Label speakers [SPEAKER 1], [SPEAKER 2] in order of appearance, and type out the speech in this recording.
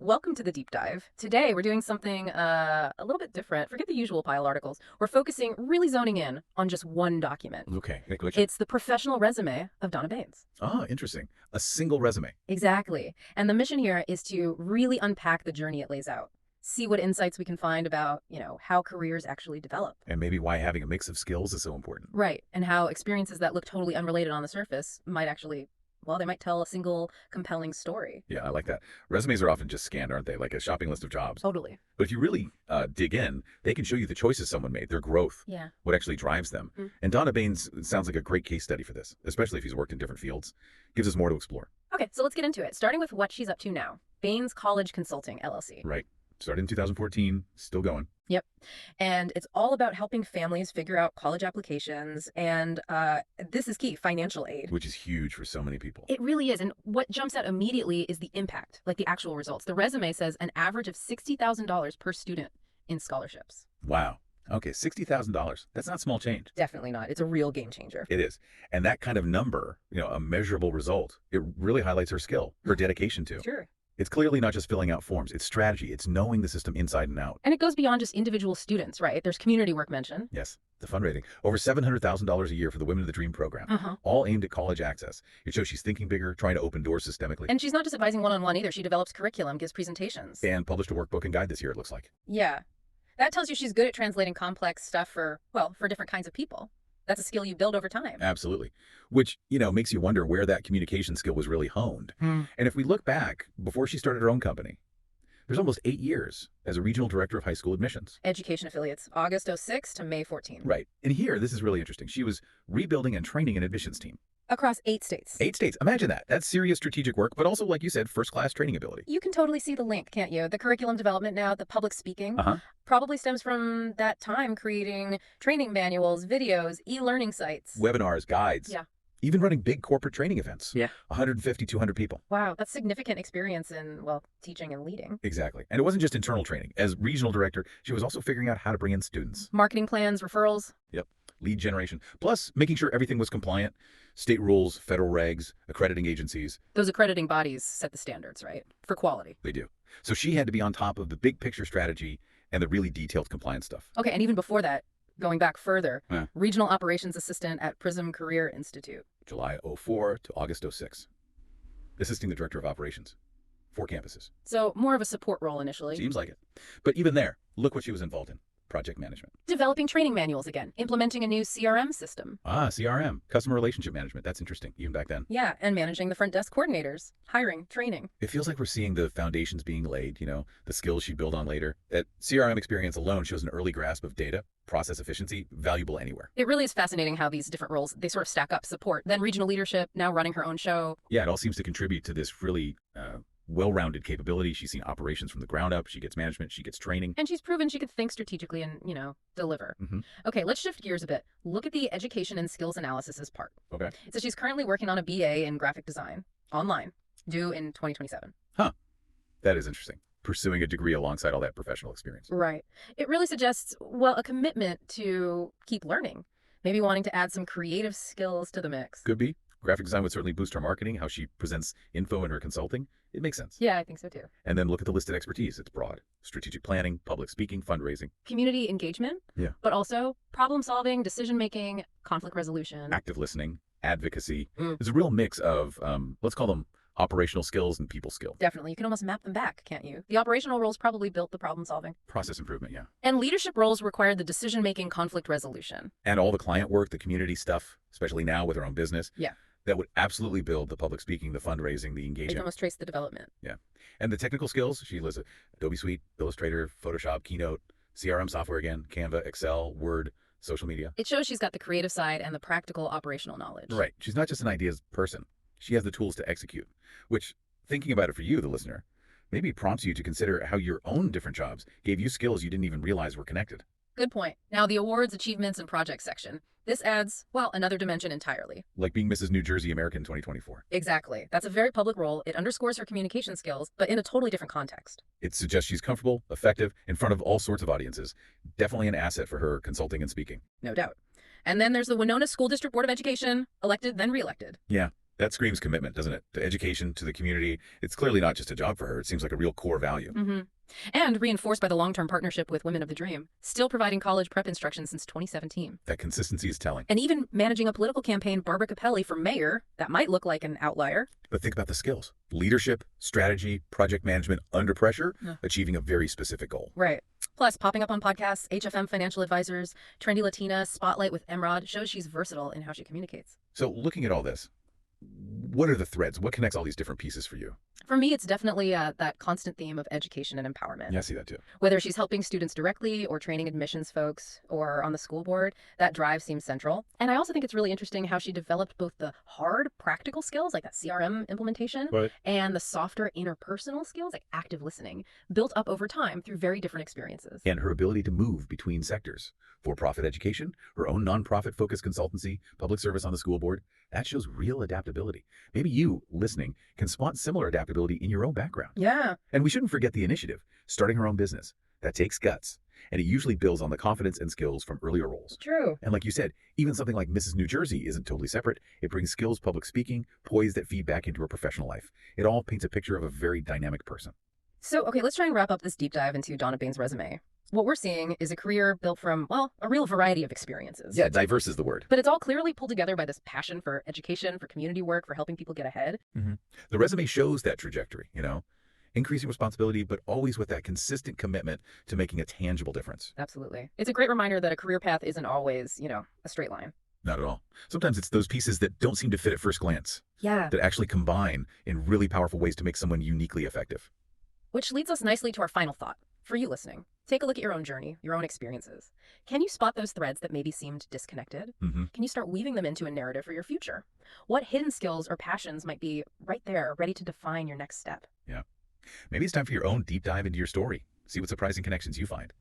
[SPEAKER 1] welcome to the deep dive. Today we're doing something a little bit different. Forget the usual pile articles. We're focusing, really zoning in on just one document.
[SPEAKER 2] Okay. Which?
[SPEAKER 1] It's the professional resume of Donna Baines.
[SPEAKER 2] Ah, interesting. A single resume.
[SPEAKER 1] Exactly. And the mission here is to really unpack the journey it lays out. See what insights we can find about, how careers actually develop.
[SPEAKER 2] And maybe why having a mix of skills is so important.
[SPEAKER 1] Right. And how experiences that look totally unrelated on the surface might actually, well, they might tell a single compelling story.
[SPEAKER 2] Yeah, I like that. Resumes are often just scanned, aren't they? Like a shopping list of jobs.
[SPEAKER 1] Totally.
[SPEAKER 2] But if you really dig in, they can show you the choices someone made, their growth,
[SPEAKER 1] Yeah.
[SPEAKER 2] what actually drives them. And Donna Baines sounds like a great case study for this, especially if he's worked in different fields. Gives us more to explore.
[SPEAKER 1] Okay, so let's get into it. Starting with what she's up to now. Baines College Consulting, LLC.
[SPEAKER 2] Right. Started in 2014, still going.
[SPEAKER 1] Yep. And it's all about helping families figure out college applications. And this is key, financial aid.
[SPEAKER 2] Which is huge for so many people.
[SPEAKER 1] It really is. And what jumps out immediately is the impact, like the actual results. The resume says an average of $60,000 per student in scholarships.
[SPEAKER 2] Wow. Okay, $60,000. That's not small change.
[SPEAKER 1] Definitely not. It's a real game changer.
[SPEAKER 2] It is. And that kind of number, a measurable result, it really highlights her skill, her dedication to.
[SPEAKER 1] Sure.
[SPEAKER 2] It's clearly not just filling out forms. It's strategy. It's knowing the system inside and out.
[SPEAKER 1] And it goes beyond just individual students, right? There's community work mentioned.
[SPEAKER 2] Yes, the fundraising. Over $700,000 a year for the Women of the Dream program, all aimed at college access. It shows she's thinking bigger, trying to open doors systemically.
[SPEAKER 1] And she's not just advising one-on-one either. She develops curriculum, gives presentations.
[SPEAKER 2] And published a workbook and guide this year, it looks like.
[SPEAKER 1] Yeah. That tells you she's good at translating complex stuff for different kinds of people. That's a skill you build over time.
[SPEAKER 2] Absolutely. Which, makes you wonder where that communication skill was really honed. And if we look back, before she started her own company, there's almost 8 years as a regional director of high school admissions.
[SPEAKER 1] Education affiliates, August 06 to May 14.
[SPEAKER 2] Right. And here, this is really interesting. She was rebuilding and training an admissions team.
[SPEAKER 1] Across 8 states.
[SPEAKER 2] 8 states. Imagine that. That's serious strategic work, but also, like you said, first-class training ability.
[SPEAKER 1] You can totally see the link, can't you? The curriculum development now, the public speaking, probably stems from that time creating training manuals, videos, e-learning sites.
[SPEAKER 2] Webinars, guides.
[SPEAKER 1] Yeah.
[SPEAKER 2] Even running big corporate training events.
[SPEAKER 1] Yeah.
[SPEAKER 2] 150, 200 people.
[SPEAKER 1] Wow, that's significant experience in, teaching and leading.
[SPEAKER 2] Exactly. And it wasn't just internal training. As regional director, she was also figuring out how to bring in students.
[SPEAKER 1] Marketing plans, referrals.
[SPEAKER 2] Yep. Lead generation. Plus, making sure everything was compliant. State rules, federal regs, accrediting agencies.
[SPEAKER 1] Those accrediting bodies set the standards, right? For quality.
[SPEAKER 2] They do. So she had to be on top of the big picture strategy and the really detailed compliance stuff.
[SPEAKER 1] Okay, and even before that, going back further, regional operations assistant at Prism Career Institute.
[SPEAKER 2] July 04 to August 06. Assisting the director of operations. 4 campuses.
[SPEAKER 1] So more of a support role initially.
[SPEAKER 2] Seems like it. But even there, look what she was involved in. Project management.
[SPEAKER 1] Developing training manuals again. Implementing a new CRM system.
[SPEAKER 2] CRM. Customer relationship management. That's interesting, even back then.
[SPEAKER 1] Yeah, and managing the front desk coordinators. Hiring, training.
[SPEAKER 2] It feels like we're seeing the foundations being laid, the skills she built on later. That CRM experience alone shows an early grasp of data, process efficiency, valuable anywhere.
[SPEAKER 1] It really is fascinating how these different roles, they sort of stack up. Support, then regional leadership, now running her own show.
[SPEAKER 2] Yeah, it all seems to contribute to this really well-rounded capability. She's seen operations from the ground up. She gets management. She gets training.
[SPEAKER 1] And she's proven she could think strategically and, deliver. Okay, let's shift gears a bit. Look at the education and skills analysis part.
[SPEAKER 2] Okay.
[SPEAKER 1] So she's currently working on a BA in graphic design, online, due in 2027.
[SPEAKER 2] Huh. That is interesting. Pursuing a degree alongside all that professional experience.
[SPEAKER 1] Right. It really suggests, a commitment to keep learning. Maybe wanting to add some creative skills to the mix.
[SPEAKER 2] Could be. Graphic design would certainly boost her marketing, how she presents info in her consulting. It makes sense.
[SPEAKER 1] Yeah, I think so too.
[SPEAKER 2] And then look at the listed expertise. It's broad. Strategic planning, public speaking, fundraising.
[SPEAKER 1] Community engagement.
[SPEAKER 2] Yeah.
[SPEAKER 1] But also problem solving, decision making, conflict resolution.
[SPEAKER 2] Active listening, advocacy. There's a real mix of, let's call them operational skills and people skill.
[SPEAKER 1] Definitely. You can almost map them back, can't you? The operational roles probably built the problem solving.
[SPEAKER 2] Process improvement, yeah.
[SPEAKER 1] And leadership roles required the decision making, conflict resolution.
[SPEAKER 2] And all the client work, the community stuff, especially now with her own business.
[SPEAKER 1] Yeah.
[SPEAKER 2] That would absolutely build the public speaking, the fundraising, the
[SPEAKER 1] You
[SPEAKER 2] engagement.
[SPEAKER 1] can almost trace the development.
[SPEAKER 2] Yeah. And the technical skills, she lists Adobe Suite, Illustrator, Photoshop, Keynote, CRM software again, Canva, Excel, Word, social media.
[SPEAKER 1] It shows she's got the creative side and the practical operational knowledge.
[SPEAKER 2] Right. She's not just an ideas person. She has the tools to execute, which, thinking about it for you, the listener, maybe prompts you to consider how your own different jobs gave you skills you didn't even realize were connected.
[SPEAKER 1] Good point. Now the awards, achievements, and projects section. This adds, another dimension entirely.
[SPEAKER 2] Like being Mrs. New Jersey American 2024.
[SPEAKER 1] Exactly. That's a very public role. It underscores her communication skills, but in a totally different context.
[SPEAKER 2] It suggests she's comfortable, effective, in front of all sorts of audiences. Definitely an asset for her consulting and speaking.
[SPEAKER 1] No doubt. And then there's the Winona School District Board of Education, elected, then reelected.
[SPEAKER 2] Yeah. That screams commitment, doesn't it? To education, to the community. It's clearly not just a job for her. It seems like a real core value.
[SPEAKER 1] Mm-hmm. And reinforced by the long-term partnership with Women of the Dream, still providing college prep instruction since 2017.
[SPEAKER 2] That consistency is telling.
[SPEAKER 1] And even managing a political campaign, Barbara Capelli for mayor, that might look like an outlier.
[SPEAKER 2] But think about the skills. Leadership, strategy, project management under pressure, achieving a very specific goal.
[SPEAKER 1] Right. Plus, popping up on podcasts, HFM Financial Advisors, Trendy Latina, Spotlight with Emrod shows she's versatile in how she communicates.
[SPEAKER 2] So looking at all this, what are the threads? What connects all these different pieces for you?
[SPEAKER 1] For me, it's definitely that constant theme of education and empowerment.
[SPEAKER 2] Yeah, I see that too.
[SPEAKER 1] Whether she's helping students directly or training admissions folks or on the school board, that drive seems central. And I also think it's really interesting how she developed both the hard practical skills, like that CRM implementation, and the softer interpersonal skills, like active listening, built up over time through very different experiences.
[SPEAKER 2] And her ability to move between sectors. For-profit education, her own nonprofit-focused consultancy, public service on the school board, that shows real adaptability. Maybe you, listening, can spot similar adaptability in your own background.
[SPEAKER 1] Yeah.
[SPEAKER 2] And we shouldn't forget the initiative, starting her own business. That takes guts, and it usually builds on the confidence and skills from earlier roles.
[SPEAKER 1] True.
[SPEAKER 2] And like you said, even something like Mrs. New Jersey isn't totally separate. It brings skills, public speaking, poise that feed back into her professional life. It all paints a picture of a very dynamic person.
[SPEAKER 1] So, okay, let's try and wrap up this deep dive into Donna Baines' resume. What we're seeing is a career built from, well, a real variety of experiences.
[SPEAKER 2] Yeah, diverse is the word.
[SPEAKER 1] But it's all clearly pulled together by this passion for education, for community work, for helping people get ahead.
[SPEAKER 2] The resume shows that trajectory, increasing responsibility, but always with that consistent commitment to making a tangible difference.
[SPEAKER 1] Absolutely. It's a great reminder that a career path isn't always, a straight line.
[SPEAKER 2] Not at all. Sometimes it's those pieces that don't seem to fit at first glance.
[SPEAKER 1] Yeah.
[SPEAKER 2] That actually combine in really powerful ways to make someone uniquely effective.
[SPEAKER 1] Which leads us nicely to our final thought. For you listening, take a look at your own journey, your own experiences. Can you spot those threads that maybe seemed disconnected? Can you start weaving them into a narrative for your future? What hidden skills or passions might be right there, ready to define your next step?
[SPEAKER 2] Yeah. Maybe it's time for your own deep dive into your story. See what surprising connections you find.